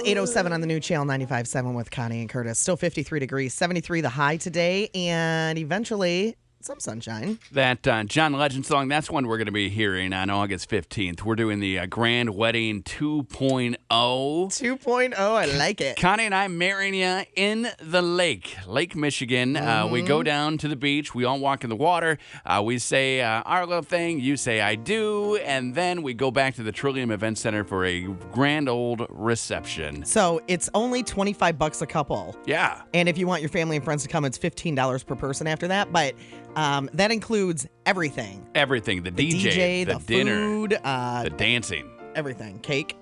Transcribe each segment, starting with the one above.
8:07 on the new channel 95.7 with Connie and Curtis. Still 53 degrees, 73 the high today, and eventually some sunshine. That John Legend song, that's one we're going to be hearing on August 15th. We're doing the Grand Wedding 2.0. 2.0, I like it. Connie and I marrying you in the Lake Michigan. We go down to the beach. We all walk in the water. We say our little thing. You say I do. And then we go back to the Trillium Event Center for a grand old reception. So it's only $25 a couple. Yeah. And if you want your family and friends to come, it's $15 per person after that. But that includes everything. Everything. The DJ, the dinner, food, the dancing. Everything. Cake.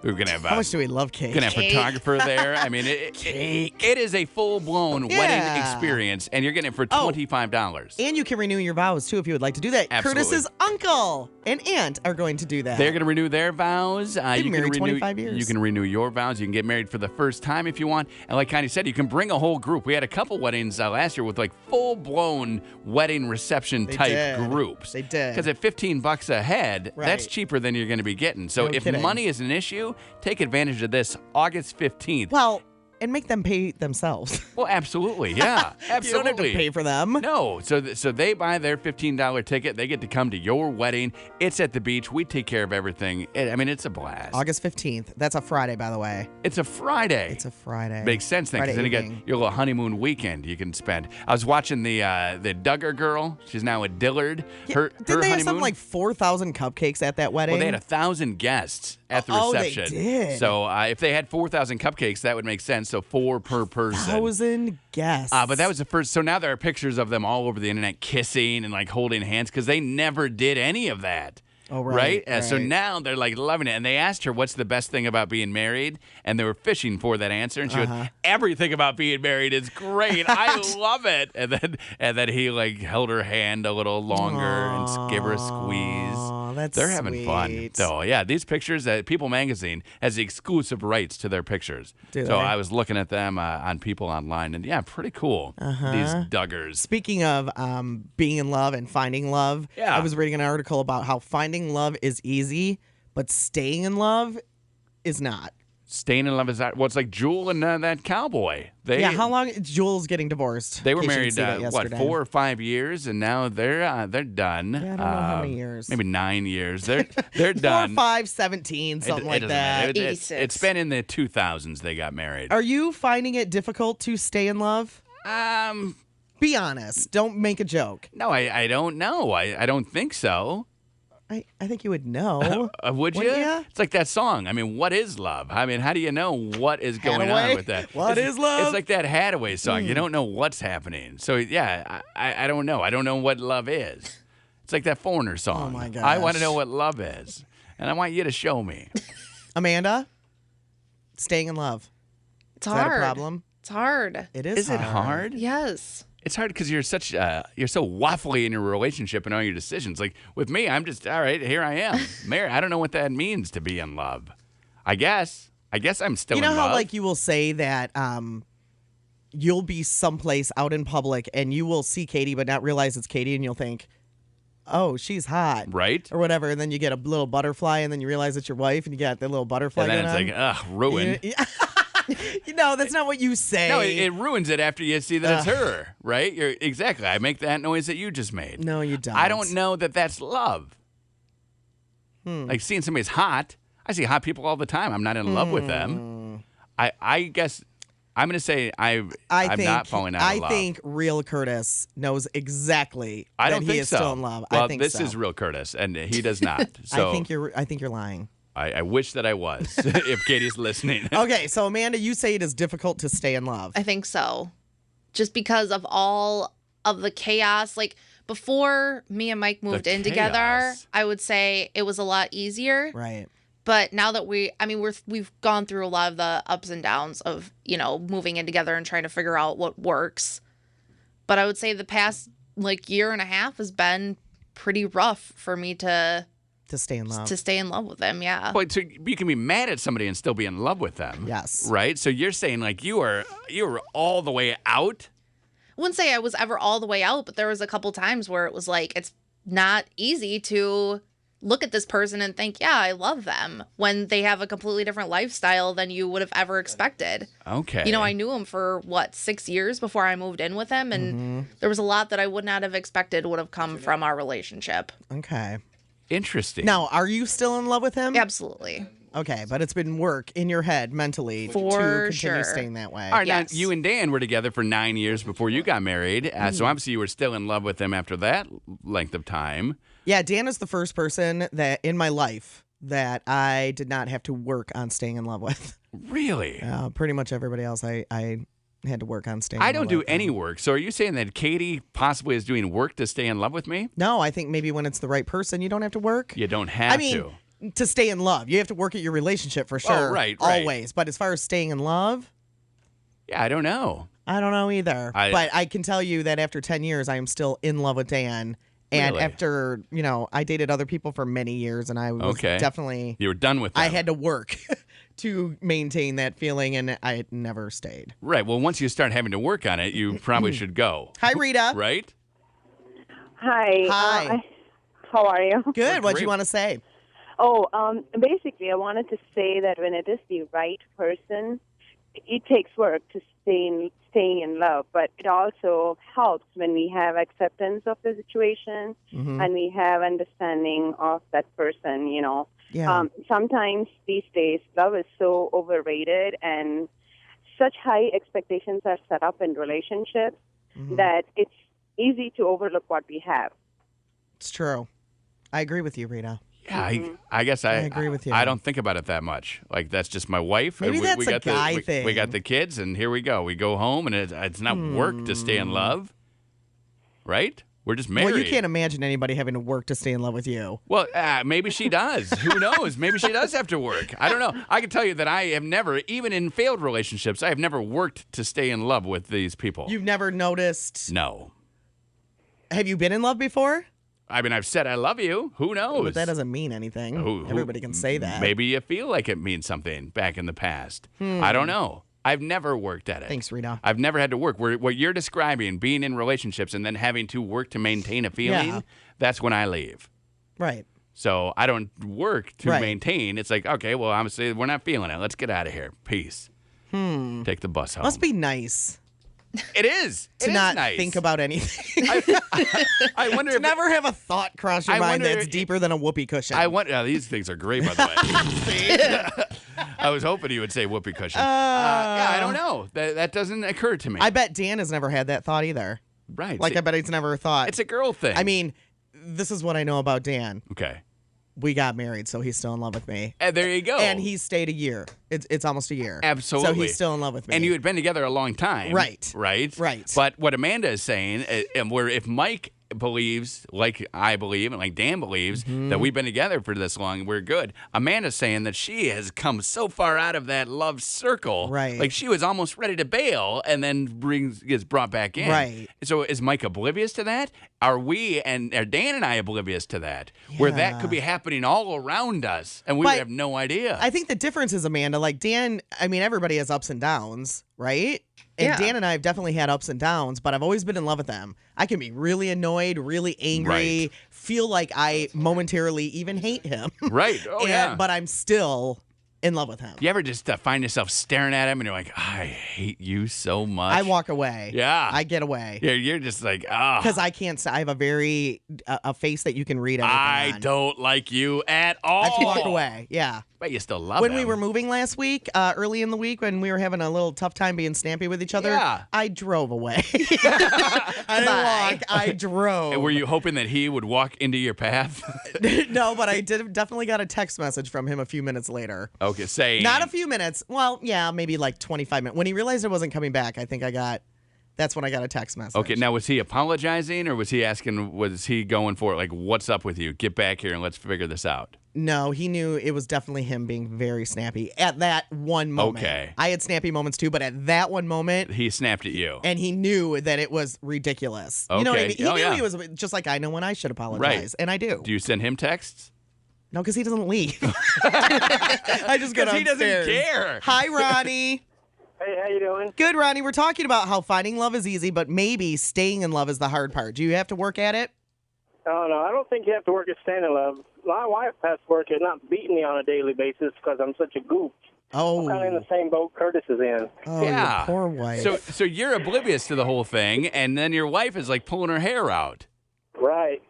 We're going to have How much do we love cake? We're going to have a photographer there. I mean, it is a full-blown wedding experience, and you're getting it for $25. And you can renew your vows, too, if you would like to do that. Absolutely. Curtis's uncle and aunt are going to do that. They're going to renew their vows. They've been married 25 years. You can renew your vows. You can get married for the first time if you want. And like Connie said, you can bring a whole group. We had a couple weddings last year with like full-blown wedding reception type groups. They did. Because at $15 a head, that's cheaper than you're going to be getting. So if money is an issue, take advantage of this August 15th. Well, and make them pay themselves. Well, absolutely. Yeah, absolutely. You don't have to pay for them. No. So they buy their $15 ticket. They get to come to your wedding. It's at the beach. We take care of everything. It's a blast. August 15th. That's a Friday, by the way. It's a Friday. It's a Friday. Makes sense then, because then you got your little honeymoon weekend you can spend. I was watching the Duggar girl. She's now a Dillard. Didn't they have something like 4,000 cupcakes at that wedding? Well, they had 1,000 guests at the reception. Oh, they did. So if they had 4,000 cupcakes, that would make sense. So 4 per person. 1,000 guests. But that was the first. So now there are pictures of them all over the internet kissing and like holding hands because they never did any of that. Oh, right. So now they're like loving it. And they asked her, what's the best thing about being married? And they were fishing for that answer. And she goes, everything about being married is great. I love it. And then he like held her hand a little longer and gave her a squeeze. They're having fun. So, yeah, these pictures, People Magazine has the exclusive rights to their pictures. So I was looking at them on People Online. And, yeah, pretty cool. These Duggars. Speaking of being in love and finding love, I was reading an article about how finding love is easy, but staying in love is not. Staying in love is that? Well, it's like Jewel and that cowboy. How long? Jewel's getting divorced. They were married, 4 or 5 years, and now they're done. Yeah, I don't know how many years. Maybe 9 years. They're done. 4, 5, 17, something like that. It's been in the 2000s they got married. Are you finding it difficult to stay in love? Be honest. Don't make a joke. No, I don't know. I don't think so. I think you would know. Would you? It's like that song. I mean, what is love? I mean, how do you know what is going on with that? What is love? It's like that Hathaway song. You don't know what's happening. So, yeah, I don't know. I don't know what love is. It's like that Foreigner song. Oh, my gosh. I want to know what love is. And I want you to show me. Amanda, staying in love. It's hard. Is that a problem? It's hard. It is it hard? Yes. It's hard because you're so waffly in your relationship and all your decisions. Like with me, I'm just, all right, here I am. Married. I don't know what that means to be in love. I guess I'm still in love. You know how like you will say that you'll be someplace out in public and you will see Katie but not realize it's Katie and you'll think, oh, she's hot. Right. Or whatever. And then you get a little butterfly and then you realize it's your wife and you got that little butterfly and then going it's on. like, ruined. That's not what you say. No, it ruins it after you see that it's her, right? Exactly. I make that noise that you just made. No, you don't. I don't know that that's love. Like seeing somebody's hot. I see hot people all the time. I'm not in love with them. I guess I'm going to say I'm not falling out of love. I think real Curtis knows exactly I don't that think he is so. still in love. Well, I think this so. is real Curtis, and he does not. So I think you're lying. I wish that I was, if Katie's listening. Okay, so Amanda, you say it is difficult to stay in love. I think so. Just because of all of the chaos. Like, before me and Mike moved in together, I would say it was a lot easier. Right. But now that we've gone through a lot of the ups and downs of, moving in together and trying to figure out what works. But I would say the past, year and a half has been pretty rough for me to stay in love. To stay in love with them, yeah. But so you can be mad at somebody and still be in love with them. Yes. Right? So you're saying you were all the way out? I wouldn't say I was ever all the way out, but there was a couple times where it was it's not easy to look at this person and think, yeah, I love them, when they have a completely different lifestyle than you would have ever expected. Okay. You know, I knew him for 6 years before I moved in with him, and there was a lot that I would not have expected would have come from our relationship. Okay. Interesting. Now, are you still in love with him? Absolutely. Okay, but it's been work in your head mentally to For continue sure. staying that way. All right, Yes. now you and Dan were together for 9 years before you got married, so obviously you were still in love with him after that length of time. Yeah, Dan is the first person that in my life that I did not have to work on staying in love with. Really? Pretty much everybody else I had to work on staying I in don't love do with. any work. So are you saying that Katie possibly is doing work to stay in love with me? No, I think maybe when it's the right person, you don't have to work. You don't have I mean, to. to stay in love, you have to work at your relationship for sure. right. Always. But as far as staying in love, Yeah, I don't know. I don't know either. But I can tell you that after 10 years, I am still in love with Dan. And Really? after, I dated other people for many years, and I was definitely, You were done with that. I had to work to maintain that feeling, and I never stayed. Right. Well, once you start having to work on it, you probably should go. Hi, Rita. Right? Hi. Hi. How are you? Good. What do great. you want to say? Basically, I wanted to say that when it is the right person, it takes work to staying in love, but it also helps when we have acceptance of the situation and we have understanding of that person. Yeah. Sometimes these days, love is so overrated, and such high expectations are set up in relationships that it's easy to overlook what we have. It's true. I agree with you, Rita. Yeah, I guess I agree with you. I don't think about it that much. Like, that's just my wife. Maybe and that's a got guy we thing. got the kids, and here we go. We go home, and it's not work to stay in love. Right? We're just married. Well, you can't imagine anybody having to work to stay in love with you. Well, maybe she does. Who knows? Maybe she does have to work. I don't know. I can tell you that I have never, even in failed relationships, I have never worked to stay in love with these people. You've never noticed. No. Have you been in love before? I mean, I've said I love you. Who knows? But that doesn't mean anything. Everybody can say that. Maybe you feel like it means something back in the past. I don't know. I've never worked at it. Thanks, Rita. I've never had to work. What you're describing, being in relationships and then having to work to maintain a feeling, Yeah. that's when I leave. Right. So I don't work to Right. maintain. It's like, okay, well, obviously we're not feeling it. Let's get out of here. Peace. Take the bus home. Must be nice It is. to It is not nice. think about anything. I wonder to if never have a thought cross your I mind wonder that's deeper than a whoopee cushion. I wonder. These things are great, by the way. I was hoping you would say whoopee cushion. Yeah, I don't know. That doesn't occur to me. I bet Dan has never had that thought either. right. Like, I bet he's never thought. it's a girl thing. I mean, this is what I know about Dan. okay. We got married, so he's still in love with me. And there you go. And he stayed a year. It's almost a year. Absolutely. So he's still in love with me. And you had been together a long time. Right. Right? Right. But what Amanda is saying, and where if Mike believes, like I believe, and like Dan believes, that we've been together for this long, we're good. Amanda's saying that she has come so far out of that love circle. Right. Like she was almost ready to bail and then gets brought back in. Right. So is Mike oblivious to that? Are Dan and I oblivious to that? Where that Yeah. could be happening all around us and we But would have no idea. I think the difference is, Amanda, like Dan, I mean, everybody has ups and downs, right? And Yeah. Dan and I have definitely had ups and downs, but I've always been in love with them. I can be really annoyed, really angry, Right. feel like I momentarily even hate him. Right. Oh, yeah. But I'm still in love with him. You ever just find yourself staring at him and you're like, I hate you so much? I walk away. Yeah. I get away. Yeah, you're just like, ah. Because I can't, I have a very, a face that you can read everything I on. don't like you at all. I have to walk away. Yeah. But you still love When him. we were moving last week, early in the week, when we were having a little tough time being snappy with each other, Yeah. I drove away. I didn't walk. I drove. And were you hoping that he would walk into your path? No, but I definitely got a text message from him a few minutes later. Okay, saying. Not a few minutes. Well, yeah, maybe like 25 minutes. When he realized I wasn't coming back, I think that's when I got a text message. Okay, now was he apologizing or was he going for it? Like, what's up with you? Get back here and let's figure this out. No, he knew it was definitely him being very snappy at that one moment. Okay. I had snappy moments too, but at that one moment, He snapped at you. and he knew that it was ridiculous. You know what I Okay. mean? He Oh, knew yeah. he was just like I know when I should apologize, Right. and I do. Do you send him texts? No, because he doesn't leave. I just go Because he doesn't downstairs. care. Hi, Ronnie. Hey, how you doing? Good, Ronnie. We're talking about how finding love is easy, but maybe staying in love is the hard part. Do you have to work at it? Oh, no, I don't think you have to work at staying in love. My wife has to work at not beating me on a daily basis because I'm such a goof. Oh, I'm kind of in the same boat Curtis is in. oh, Yeah. your poor wife. So you're oblivious to the whole thing, and then your wife is like pulling her hair out. Right.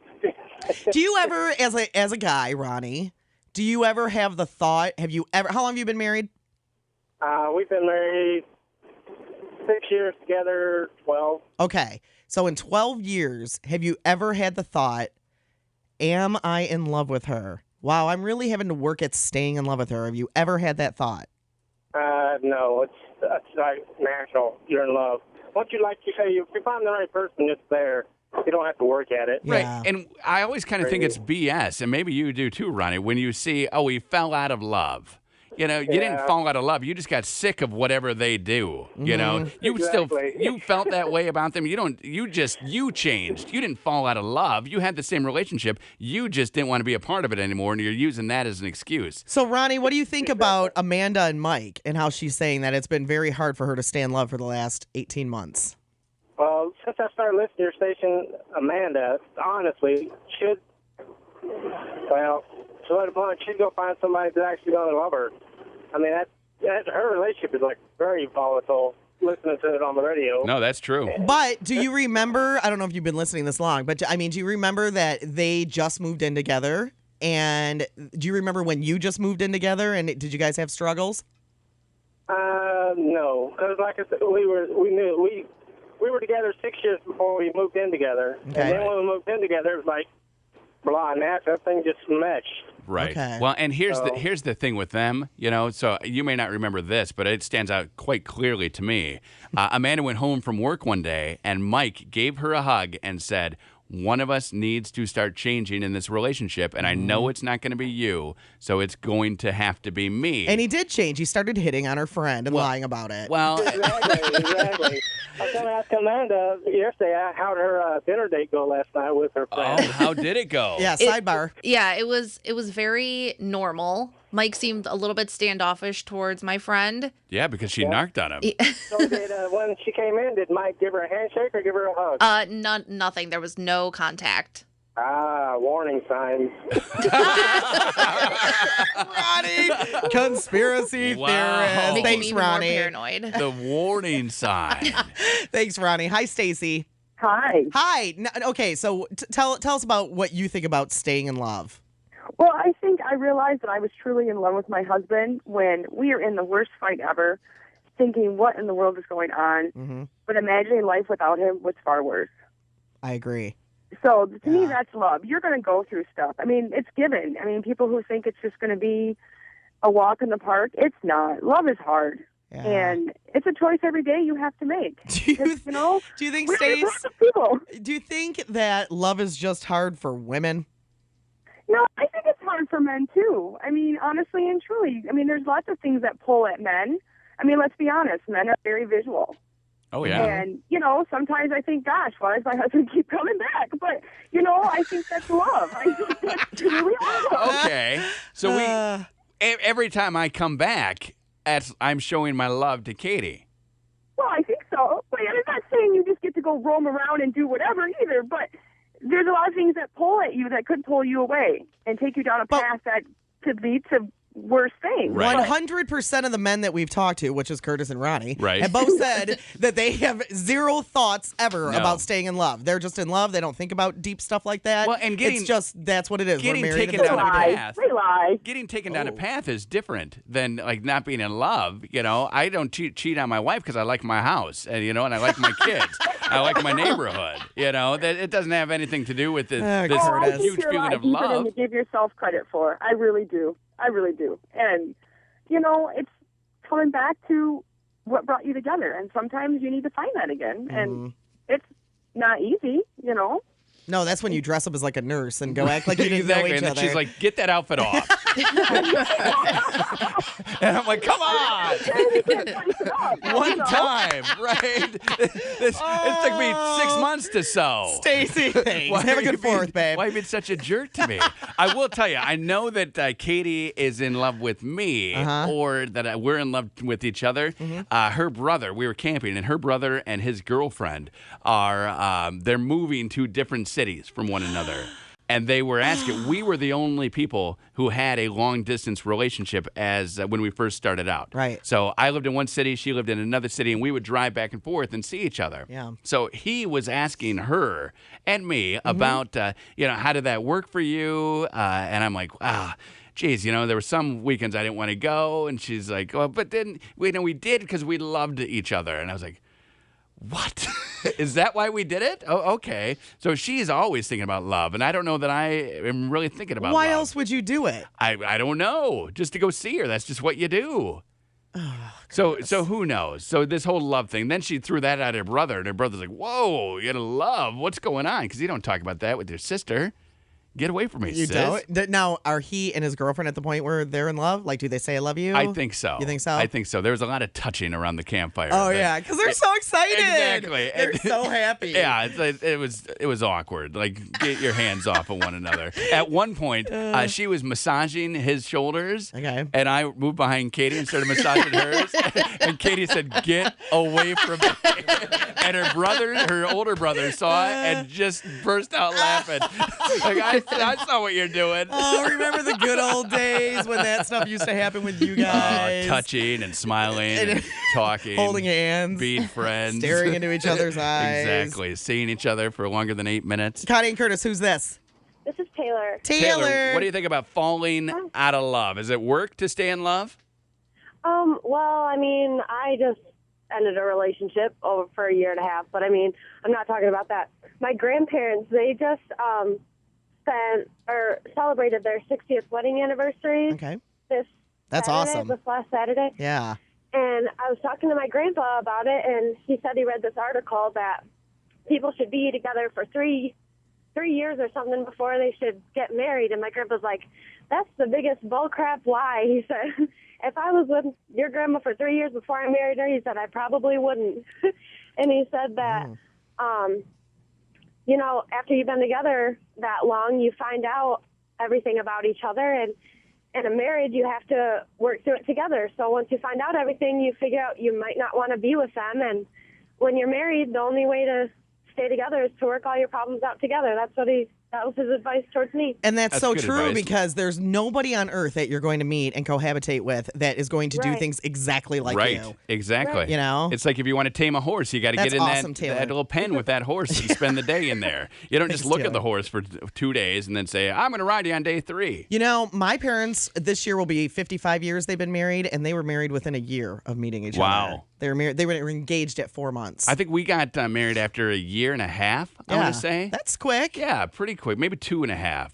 Do you ever, as a guy, Ronnie, do you ever have the thought? How long have you been married? We've been married 6 years together, 12. Okay. So in 12 years, have you ever had the thought, am I in love with her? Wow, I'm really having to work at staying in love with her. Have you ever had that thought? No, it's like natural. You're in love. Once you like you say, if you find the right person, it's there. You don't have to work at it. Right. Yeah. And I always kind of think it's BS, and maybe you do too, Ronnie, when you see, oh, he fell out of love. You know, you didn't fall out of love. You just got sick of whatever they do. You know, you Exactly. you felt that way about them. You changed. You didn't fall out of love. You had the same relationship. You just didn't want to be a part of it anymore, and you're using that as an excuse. So, Ronnie, what do you think about Amanda and Mike and how she's saying that it's been very hard for her to stay in love for the last 18 months? Well, since I started listening to your station, Amanda, honestly, should go find somebody that's actually going to love her. I mean, her relationship is like very volatile. Listening to it on the radio. No, that's true. But do you remember, I don't know if you've been listening this long, but I mean, do you remember that they just moved in together? And do you remember when you just moved in together and did you guys have struggles? No, because like I said, we were together 6 years before we moved in together. Okay. And then when we moved in together, it was like blah, and everything just meshed. Right. Okay. Well, and here's the thing with them, you know, so you may not remember this, but it stands out quite clearly to me. Amanda went home from work one day, and Mike gave her a hug and said, one of us needs to start changing in this relationship, and I know it's not going to be you, so it's going to have to be me. And he did change. He started hitting on her friend and lying about it. Well, Exactly. I was going to ask Amanda yesterday how did her dinner date go last night with her friend. how did it go? Yeah, sidebar. Yeah, it was very normal. Mike seemed a little bit standoffish towards my friend. Yeah, because she narked on him. So when she came in, did Mike give her a handshake or give her a hug? Nothing. There was no contact. Warning signs. Ronnie, conspiracy Wow. theorist. Making Thanks, me even Ronnie. more paranoid. The warning sign. Thanks, Ronnie. Hi, Stacy. Hi. Hi. Okay, so tell us about what you think about staying in love. Well, I think I realized that I was truly in love with my husband when we were in the worst fight ever, thinking, what in the world is going on? Mm-hmm. But imagining life without him was far worse. I agree. So to me, that's love. You're going to go through stuff. I mean, it's given. I mean, people who think it's just going to be a walk in the park, it's not. Love is hard. Yeah. And it's a choice every day you have to make. Do you, Because, you know, do you think, we're Stace, lots of people. do you think that love is just hard for women? No, I think it's hard for men too. I mean, honestly and truly. I mean, there's lots of things that pull at men. I mean, let's be honest. Men are very visual. Oh, yeah. And, you know, sometimes I think, gosh, why does my husband keep coming back? But, you know, I think that's love. I think that's truly love. Okay. So every time I come back, I'm showing my love to Katie. Well, I think so. But I'm not saying you just get to go roam around and do whatever either. But there's a lot of things that pull at you that could pull you away and take you down a path that could lead to worse things. Right. 100% of the men that we've talked to, which is Curtis and Ronnie, Right. have both said that they have zero thoughts ever No. about staying in love. They're just in love. They don't think about deep stuff like that. Well, and it's just, that's what it is. getting We're married taken and down that's a what we do. path. They lie. Getting taken down a path is different than like not being in love. You know, I don't cheat on my wife because I like my house, and and I like my kids. I like my neighborhood. That it doesn't have anything to do with this Curtis. I think huge you're a feeling lot of deeper than love. you give yourself credit for. I really do. I really do. And, it's coming back to what brought you together. And sometimes you need to find that again. And it's not easy. No, that's when you dress up as like a nurse and go act like you didn't Exactly, know each and then other. she's like, "Get that outfit off," and I'm like, "Come on, one time, right? It took me 6 months to sew." Stacy, thanks. Have a good fourth, babe. Why have you been such a jerk to me? I will tell you, I know that Katie is in love with me, or that we're in love with each other. Her brother, we were camping, and her brother and his girlfriend they're moving to different cities from one another. And they were asking, we were the only people who had a long-distance relationship as when we first started out. Right. So I lived in one city, she lived in another city, and we would drive back and forth and see each other. Yeah. So he was asking her and me about, how did that work for you? And I'm like, geez, there were some weekends I didn't want to go. And she's like, well, but then we did because we loved each other. And I was like, what? Is that why we did it? Oh, okay. So she's always thinking about love, and I don't know that I am really thinking about Why love. else would you do it? I don't know. Just to go see her. That's just what you do. So who knows? So this whole love thing. Then she threw that at her brother, and her brother's like, whoa, you got to love. What's going on? Because you don't talk about that with your sister. Get away from me, You sis. don't? Now, are he and his girlfriend at the point where they're in love? Like, do they say I love you? I think so. You think so? I think so. There was a lot of touching around the campfire. Oh, yeah, because they're so excited. Exactly. They're so happy. Yeah, it was awkward. Like, get your hands off of one another. At one point, she was massaging his shoulders. Okay. And I moved behind Katie and started massaging hers. And Katie said, "Get away from me." And her older brother, saw it and just burst out laughing. Like, I saw what you're doing. Oh, remember the good old days when that stuff used to happen with you guys? Touching and smiling and talking. Holding hands. Being friends. Staring into each other's eyes. Exactly. Seeing each other for longer than 8 minutes. Connie and Curtis, who's this? This is Taylor. Taylor. What do you think about falling out of love? Is it work to stay in love? Well, I mean, I just ended a relationship over for a year and a half, but I mean, I'm not talking about that. My grandparents, they just celebrated their 60th wedding anniversary. Okay. That's awesome. This last Saturday. Yeah. And I was talking to my grandpa about it, and he said he read this article that people should be together for three years or something before they should get married. And my grandpa's like, that's the biggest bullcrap lie. He said, if I was with your grandma for 3 years before I married her, he said, I probably wouldn't. And he said that, after you've been together that long, you find out everything about each other. And in a marriage, you have to work through it together. So once you find out everything, you figure out you might not want to be with them. And when you're married, the only way to stay together is to work all your problems out together. That was his advice towards me. And that's so good true advice. because there's nobody on earth that you're going to meet and cohabitate with that is going to do Right. things exactly like right. you. Exactly. Right. You know? It's like if you want to tame a horse, you got to That's get in awesome, Taylor. that little pen with that horse and spend the day in there. You don't just Thanks, look Taylor. at the horse for 2 days and then say, I'm going to ride you on day 3. You know, my parents this year will be 55 years they've been married, and they were married within a year of meeting each other. Wow. They were married. They were engaged at 4 months. I think we got married after a year and a half, I want to say. That's quick. Yeah, pretty quick. Maybe 2.5.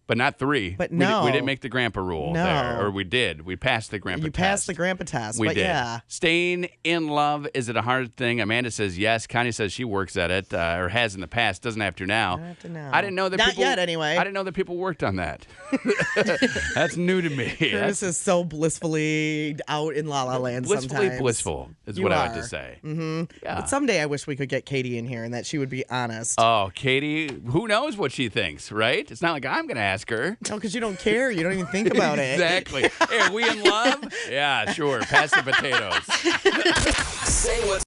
But not 3. But We no. didn't make the grandpa rule No. there. Or we did. We passed the grandpa You test. passed the grandpa test. We but did. Yeah. Staying in love, is it a hard thing? Amanda says yes. Connie says she works at it, or has in the past. Doesn't have to now. Don't have to now. I didn't know that Not people. yet, anyway. I didn't know that people worked on that. That's new to me. Curtis is so blissfully out in La La Land Blissfully sometimes. blissful is You what I would are. to say. Mm-hmm. Yeah. But someday I wish we could get Katie in here and that she would be honest. Oh, Katie, who knows what she thinks, right? It's not like I'm going to ask her. No, because you don't care. You don't even think about it. Exactly. Hey, are we in love? Yeah, sure. Pass the potatoes. Say what's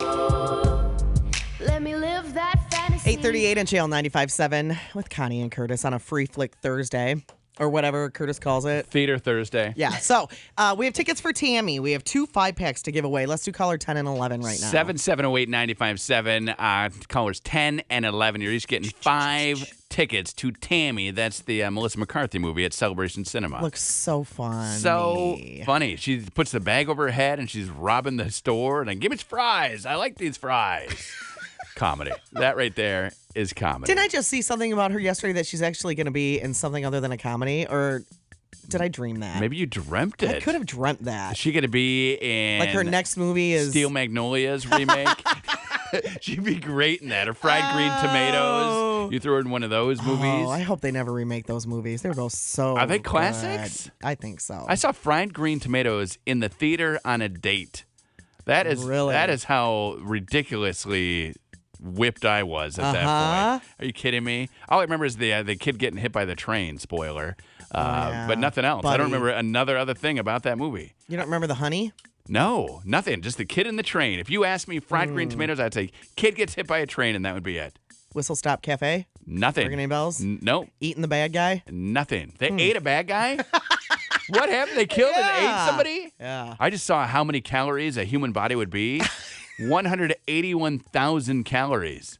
Let me live that fantasy. 8:38 on Channel 95.7 with Connie and Curtis on a Free Flick Thursday, or whatever Curtis calls it. Theater Thursday. Yeah, so we have tickets for Tammy. We have 2 5-packs to give away. Let's do caller 10 and 11 right now. 7708957. Callers 10 and 11. You're each getting 5 tickets to Tammy. That's the Melissa McCarthy movie at Celebration Cinema. Looks so fun. So funny. She puts the bag over her head and she's robbing the store. And give me fries. I like these fries. Comedy. That right there is comedy. Didn't I just see something about her yesterday that she's actually going to be in something other than a comedy? Or did I dream that? Maybe you dreamt it. I could have dreamt that. Is she going to be in Like her next movie is Steel Magnolias remake? She'd be great in that. Or Fried Green Tomatoes. You throw her in one of those movies. Oh, I hope they never remake those movies. They're both so Are they good. classics? I think so. I saw Fried Green Tomatoes in the theater on a date. That is Really? That is how ridiculously whipped I was at that point. Are you kidding me? All I remember is the kid getting hit by the train. Spoiler. Yeah, but nothing else. I buddy. don't remember another other thing about that movie. You don't remember the honey? No, nothing. Just the kid in the train. If you asked me Fried Green Tomatoes, I'd say kid gets hit by a train, and that would be it. Whistle Stop Cafe? Nothing. Ring any bells? Nope. Eating the bad guy? Nothing. They ate a bad guy? What happened? They killed and ate somebody? Yeah. I just saw how many calories a human body would be. 181,000 calories.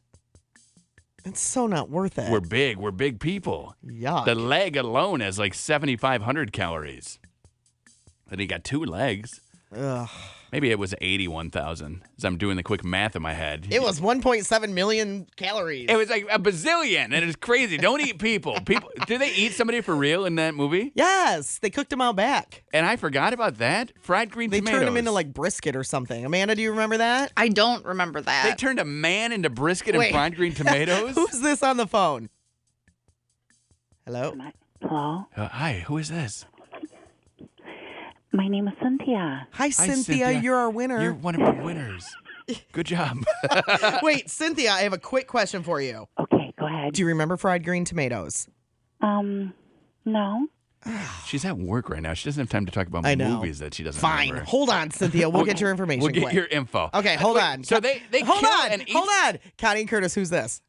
It's so not worth it. We're big. We're big people. Yuck. The leg alone has like 7,500 calories. And he got 2 legs. Ugh. Maybe it was 81,000 as I'm doing the quick math in my head. It was 1.7 million calories. It was like a bazillion, and it's crazy. Don't eat people. Do they eat somebody for real in that movie? Yes, they cooked him out back. And I forgot about that. Fried green They tomatoes. turned him into like brisket or something. Amanda, do you remember that? I don't remember that. They turned a man into brisket Wait. and fried green tomatoes? Who's this on the phone? Hello? Hello, Hi, who is this? my name is Cynthia. Hi, Cynthia. You're our winner. You're one of our winners. Good job. Wait, Cynthia, I have a quick question for you. Okay, go ahead. Do you remember fried green tomatoes? No. She's at work right now. She doesn't have time to talk about I know. movies that she doesn't Fine. remember. Hold on, Cynthia. We'll get your information. We'll get quick. your info. Okay, hold on. So they hold kill on. and eat. Hold on. Connie and Curtis, who's this?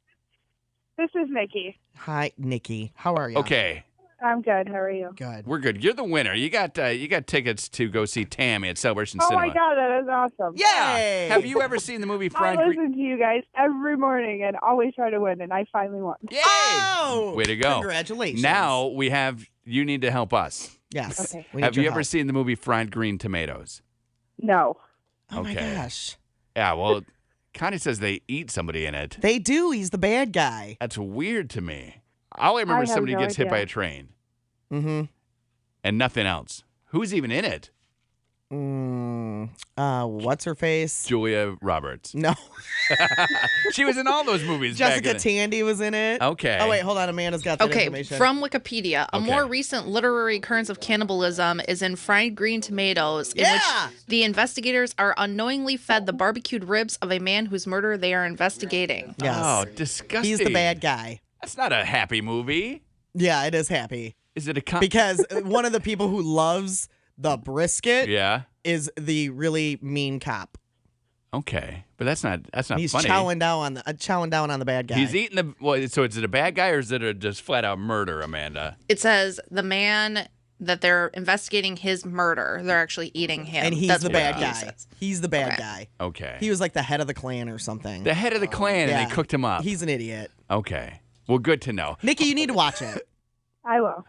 This is Nikki. Hi, Nikki. How are you? Okay, I'm good. How are you? Good. we're good. You're the winner. You got tickets to go see Tammy at Celebration Oh Cinema. my God, that is awesome. Yay! Have you ever seen the movie I Fried Green? listen to you guys every morning and always try to win, and I finally won. Yay! Oh! Way to go. Congratulations. Now we have. You need to help us. Yes. Okay. we need Have your you ever help. seen the movie Fried Green Tomatoes? No. Oh, my Okay. gosh. Yeah. Well, Connie says they eat somebody in it. They do. He's the bad guy. That's weird to me. All I remember I is have somebody no gets hit idea. by a train Mm-hmm. and nothing else. Who's even in it? What's her face? Julia Roberts. No. She was in all those movies. back Jessica in the- Tandy was in it. Okay. Oh, wait. Hold on. Amanda's got that Okay, information. from Wikipedia, a Okay. more recent literary occurrence of cannibalism is in Fried Green Tomatoes, in Yeah! which the investigators are unknowingly fed the barbecued ribs of a man whose murder they are investigating. Yes. Oh, disgusting. He's the bad guy. That's not a happy movie. Yeah, it is happy. Is it a Because one of the people who loves the brisket Yeah. is the really mean cop. Okay, but that's not He's funny. chowing down on the bad guy. He's eating the. Well, so is it a bad guy or is it a just flat out murder, Amanda? It says the man that they're investigating his murder, they're actually eating him. and he's That's the what bad it guy. says. He's the bad Okay. guy. Okay. He was like the head of the clan or something. the head of the clan, and Yeah. they cooked him up. He's an idiot. Okay. Well, good to know. Nikki, you need to watch it. I will.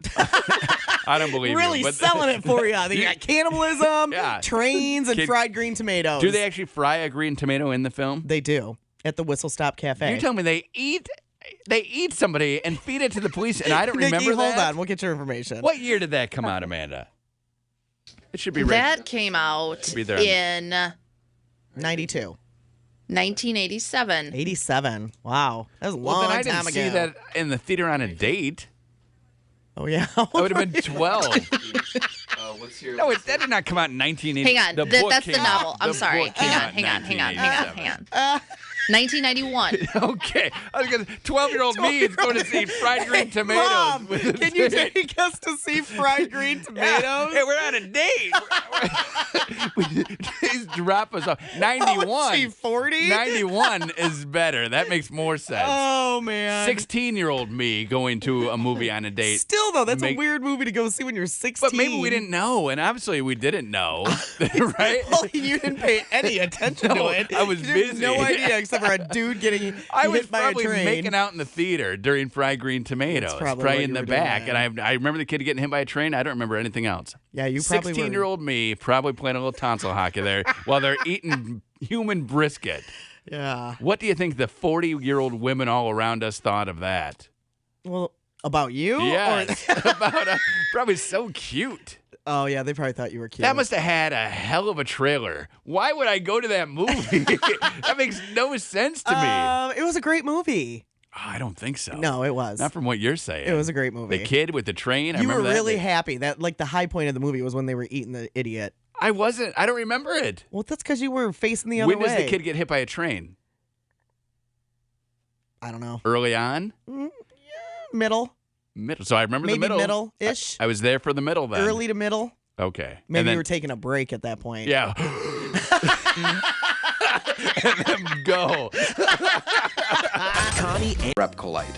I don't believe Really you. But selling it for you. They got cannibalism, Yeah. trains, and Kid- fried green tomatoes. Do they actually fry a green tomato in the film? They do at the Whistle Stop Cafe. You tell me they eat somebody and feed it to the police, and I don't Nikki, remember hold that. on. We'll get your information. What year did that come out, Amanda? It should be right. That came out Be there on the- in 92. 1987. 87. Wow. That was a Well, long then I time didn't ago. see that in the theater on a date. Oh, yeah. I would have been 12. What's your? No, that did not come out in 1980. Hang on, The book that's the came novel. out- I'm the sorry. book came out in Hang on. 1991. Okay. I was going to 12-year-old me is going to see fried green tomatoes. Mom, with- can you take us to see fried green tomatoes? Yeah. Hey, we're on a date. Please drop us off. How 91. was she, 40? 91 is better. That makes more sense. Oh, man. 16-year-old me going to a movie on a date. Still, though, that's Make- a weird movie to go see when you're 16. But maybe we didn't know, and obviously we didn't know, right? Well, you didn't pay any attention No, to it. I was You had busy. no idea except for a dude getting I was hit by a probably train. making out in the theater during fried green tomatoes, That's probably what in you the were doing, back. man. And I remember the kid getting hit by a train. I don't remember anything else. Yeah, you probably were. 16-year-old me probably playing a little tonsil hockey there while they're eating human brisket. Yeah. What do you think the 40-year-old women all around us thought of that? Well, about you? Yes, Or- about probably so cute. oh, yeah, they probably thought you were cute. That must have had a hell of a trailer. Why would I go to that movie? That makes no sense to me. It was a great movie. Oh, I don't think so. No, it was. Not from what you're saying. It was a great movie. The kid with the train. I You were remember that. really happy. That like the high point of the movie was when they were eating the idiot. I wasn't. I don't remember it. Well, that's because you were facing the other When way. does the kid get hit by a train? I don't know. Early on? Middle. Middle. So I remember Maybe the middle. middle-ish. I was there for the middle then. Early to middle. Okay. Maybe and then, you were taking a break at that point. Yeah. And then go. Connie and Repcolite.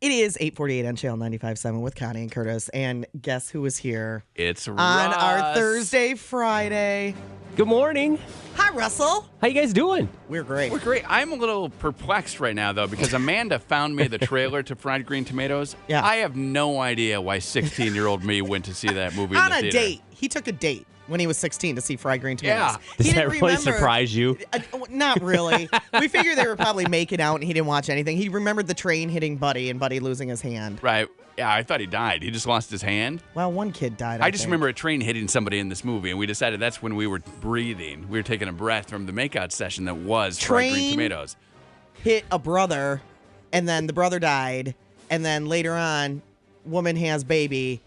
It is 8:48 on Channel 95.7 with Connie and Curtis. And guess who is here? It's On our Russ. Thursday, Friday. Good morning. Hi, Russell. How you guys doing? We're great. We're great. I'm a little perplexed right now, though, because Amanda found me the trailer to Fried Green Tomatoes. Yeah. I have no idea why 16-year-old me went to see that movie On in the a theater. date. He took a date when he was 16 to see Fried Green Tomatoes. Yeah. He Does that didn't really remember- surprise you? Not really. We figured they were probably making out and he didn't watch anything. He remembered the train hitting Buddy and Buddy losing his hand. Right. Yeah, I thought he died. He just lost his hand. Well, one kid died. I just think. remember a train hitting somebody in this movie, and we decided that's when we were breathing. We were taking a breath from the makeout session that was Fried Green Train Tomatoes. hit a brother, and then the brother died, and then later on, woman has baby.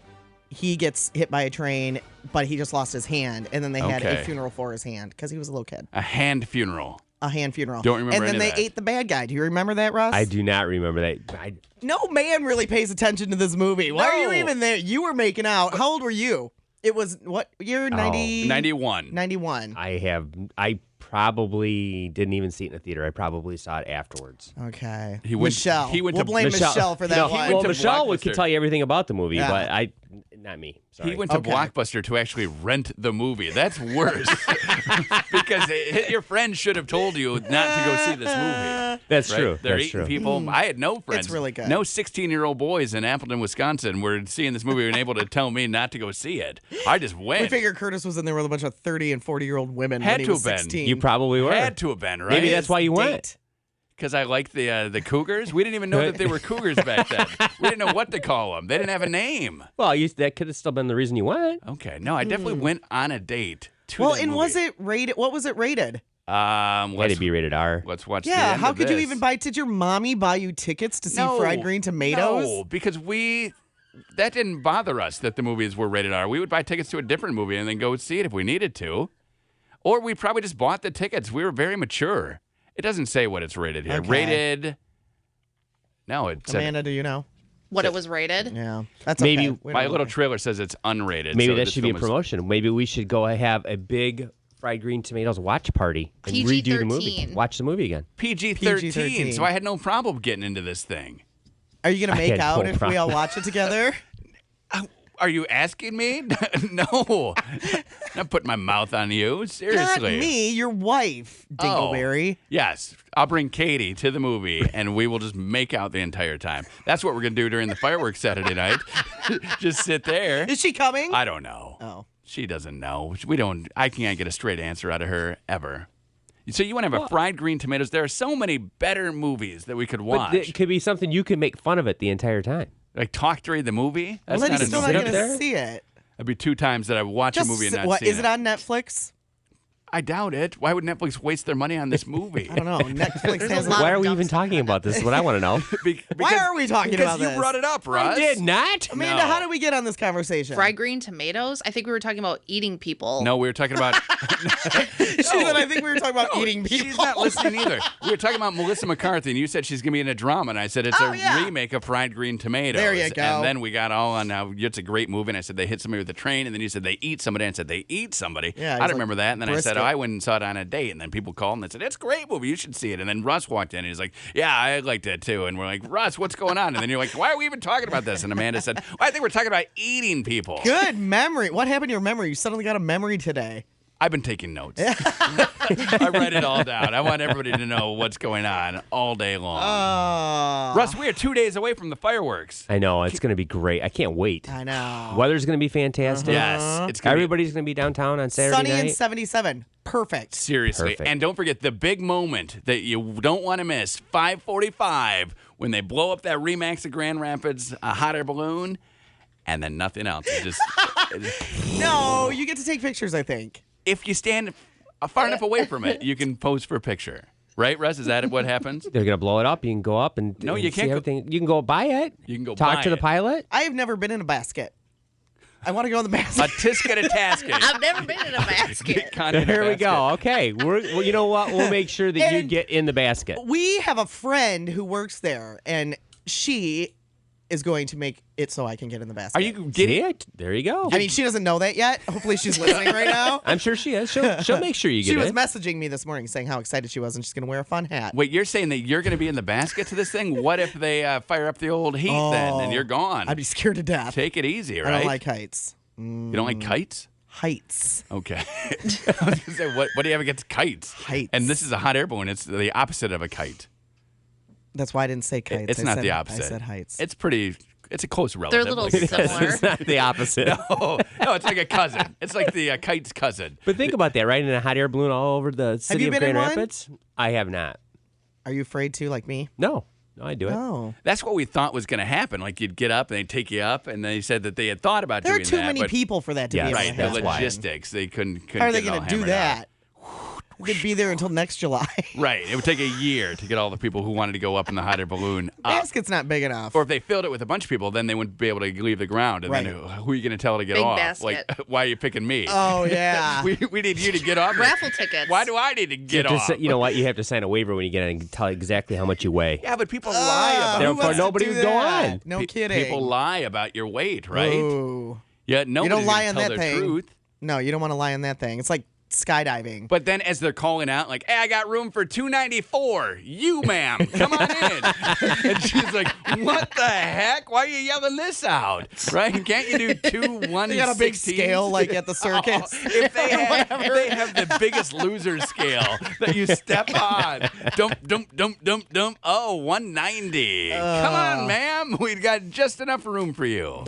He gets hit by a train, but he just lost his hand, and then they had a Okay. funeral for his hand because he was a little kid. A hand funeral. A hand funeral. Don't remember And then any they of that. ate the bad guy. Do you remember that, Russ? I do not remember that. No man really pays attention to this movie. Why are you No. even there? You were making out. How old were you? It was what year? 90? 91. 91. I probably didn't even see it in the theater. I probably saw it afterwards. Okay. He went- Michelle. he went we'll to- blame Michelle for that No, one. well, to Michelle Blockbuster. could tell you everything about the movie, Yeah. but not me. Sorry. He went to Okay. Blockbuster to actually rent the movie. That's worse. Because your friend should have told you not to go see this movie. That's Right? true. They're That's eating true. people. I had no friends. really good. No 16-year-old boys in Appleton, Wisconsin were seeing this movie and able to tell me not to go see it. I just went. We figured Curtis was in there with a bunch of 30 and 40-year-old women Had when he to was have been. 16. You probably were. Had to have been, right? Maybe that's why you went. Date. Because I like the Cougars. We didn't even know that they were Cougars back then. We didn't know what to call them. They didn't have a name. Well, that could have still been the reason you went. Okay. No, I definitely went on a date to Well, that and movie. was it rated? What was it rated? Had Let's, to be rated R. let's watch the Yeah, end how of could you this. even buy? Did your mommy buy you tickets to see No, Fried Green Tomatoes? No, because that didn't bother us that the movies were rated R. We would buy tickets to a different movie and then go see it if we needed to. Or we probably just bought the tickets. We were very mature. It doesn't say what it's rated here. Okay. Rated. No, it said. Amanda, do you know? What it was rated? Yeah, that's Maybe okay. We My don't little know. trailer says it's unrated. Maybe so that this should be a film is- promotion. Maybe we should go have a big Fried Green Tomatoes watch party and redo the movie. PG-13. Watch the movie again. PG-13, PG-13. so I had no problem getting into this thing. Are you gonna I make had out no if we all watch it together? Are you asking me? No. Not putting my mouth on you. Seriously. Not me, your wife, Dingleberry. Yes. I'll bring Katie to the movie and we will just make out the entire time. That's what we're going to do during the fireworks Saturday night. Just sit there. Is she coming? I don't know. Oh. She doesn't know. I can't get a straight answer out of her ever. So you want to have a Fried Green Tomatoes? There are so many better movies that we could watch. But it could be something you could make fun of it the entire time. Like talk during the movie? Well, That's then not you're still a not sit gonna up there? see it. That'd be 2 times that I watch a movie and not what see is it on Netflix? I doubt it. Why would Netflix waste their money on this movie? I don't know. Netflix There's a has. lot Why of are we dumb even stuff talking on about this? Is what I want to know. Why are we talking because about you this? brought it up, Russ. I did not. Amanda, No. how did we get on this conversation? Fried green tomatoes? I think we were talking about eating people. No, we were talking about. She said, I think we were talking about eating people. She's not listening either. We were talking about Melissa McCarthy, and you said she's going to be in a drama, and I said it's Oh, a yeah. remake of Fried Green Tomatoes. There you go. And then we got all on how it's a great movie, and I said they hit somebody with a train, and then you said they eat somebody, and I said they eat somebody. Yeah, I he's don't like, remember that, and then I said, brisket. I went and saw it on a date, and then people called and they said, it's a great movie, you should see it. And then Russ walked in, and he's like, yeah, I liked it too. And we're like, Russ, what's going on? And then you're like, why are we even talking about this? And Amanda said, well, I think we're talking about eating people. Good memory. What happened to your memory? You suddenly got a memory today. I've been taking notes. I write it all down. I want everybody to know what's going on all day long. Russ, we are 2 days away from the fireworks. I know. It's going to be great. I can't wait. I know. Weather's going to be fantastic. Yes, it's gonna Everybody's going to be downtown on Saturday Sunny night. and 77. Perfect. Seriously. Perfect. And don't forget the big moment that you don't want to miss, 5:45, when they blow up that Remax of Grand Rapids hot air balloon, and then nothing else. No, you get to take pictures, I think. If you stand far enough away from it, you can pose for a picture. Right, Russ? Is that what happens? They're going to blow it up. You can go up and No, and you see can't go- everything. You can go buy it. You can go talk buy to the it. pilot. I have never been in a basket. I want to go in the A basket. tisket a tasket. I've never been in a basket. There we go. Okay. Well, you know what? We'll make sure that you And- get in the basket. We have a friend who works there, and she is going to make it so I can get in the basket. Are you getting it? There you go. I mean, she doesn't know that yet. Hopefully she's listening right now. I'm sure she is. She'll make sure you get She was it. messaging me this morning saying how excited she was and she's going to wear a fun hat. Wait, you're saying that you're going to be in the basket to this thing? What if they fire up the old heat then and you're gone? I'd be scared to death. Take it easy, right? I don't like heights. You don't like kites? Heights. Okay. I was going to say, what do you have against kites? Heights. And this is a hot air balloon. It's the opposite of a kite. That's why I didn't say kites. It's I not said- the opposite. I said heights. It's a close relative. They're a little Like- similar. It's not the opposite. No, it's like a cousin. It's like the kite's cousin. But think about that, right? In a hot air balloon all over the city you of been in Grand one? Rapids? I have not. Are you afraid to, like me? No, I do it. No. That's what we thought was going to happen. Like you'd get up and they'd take you up, and they said that they had thought about There are doing too that. many but people for that to Yeah, be able right, to the happen. logistics, they couldn't How are they get it all going to do hammered out. that? They'd be there until next July. Right. It would take a year to get all the people who wanted to go up in the hot air balloon up. Basket's not big enough. Or if they filled it with a bunch of people, then they wouldn't be able to leave the ground. And then Right. who are you going to tell to get Big off? basket. Like, why are you picking me? Oh, yeah. we need you to get off. Raffle tickets. Why do I need to You get have to off? say- you know what? You have to sign a waiver when you get in and tell exactly how much you weigh. Yeah, but people lie about There- Who for wants to nobody do would go that? on. No Pe- kidding. People lie about your weight, right? Ooh. Yeah, nobody You don't lie on tell that their thing. truth. No, you don't want to lie on that thing. It's like skydiving. But then as they're calling out, like, hey, I got room for 294. You, ma'am, come on in. And she's like, what the heck? Why are you yelling this out? Right? Can't you do 2 They got a big scale like at the circus. If they have the biggest loser scale that you step on. Dump. Oh, 190. Come on, ma'am. We've got just enough room for you.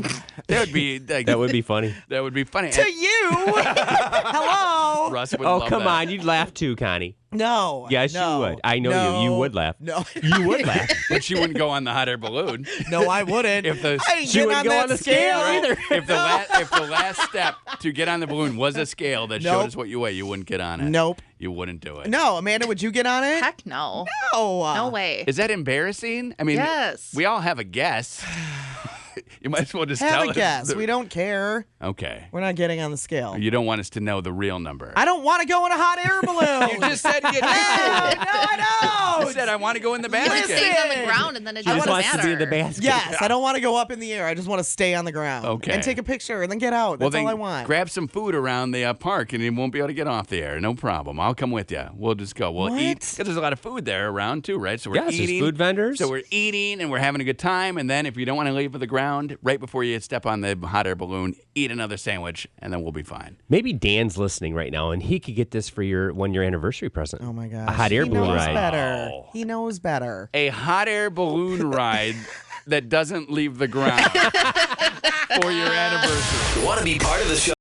That would be like, That would be funny. that would be funny. To you. Hello. Russ would Oh, love come that. on. You'd laugh too, Connie. No. Yes, no, you would. I know no, you. You would laugh. No. You would laugh. But she wouldn't go on the hot air balloon. No, I wouldn't. If the I ain't she getting wouldn't on go that on the scale scale either. If the last step to get on the balloon was a scale that showed Nope. us what you weigh, you wouldn't get on it. Nope. You wouldn't do it. No, Amanda, would you get on it? Heck no. No. No way. Is that embarrassing? I mean, Yes. we all have a guess. You might as well just tell Have a us. guess. the- We don't care. Okay. We're not getting on the scale. You don't want us to know the real number. I don't want to go in a hot air balloon. You just said you do. no, I You don't. said I want to go in the It basket. stays on the ground and then it She just doesn't wants matter. to be in the basket. Yes, I don't want to go up in the air. I just want to stay on the ground. Okay. And take a picture and then get out. Well, That's then all I want. grab some food around the park, and you won't be able to get off the air. No problem. I'll come with you. We'll just go. We'll What? eat because there's a lot of food there around too, right? So we're Yes, there's eating. food vendors. So we're eating and we're having a good time. And then if you don't want to leave for the ground, right before you step on the hot air balloon, eat another sandwich, and then we'll be fine. Maybe Dan's listening right now, and he could get this for your 1-year anniversary present. Oh my gosh. A hot air he balloon knows ride. better. Wow. He knows better. A hot air balloon ride that doesn't leave the ground for your anniversary. Want to be part of the show?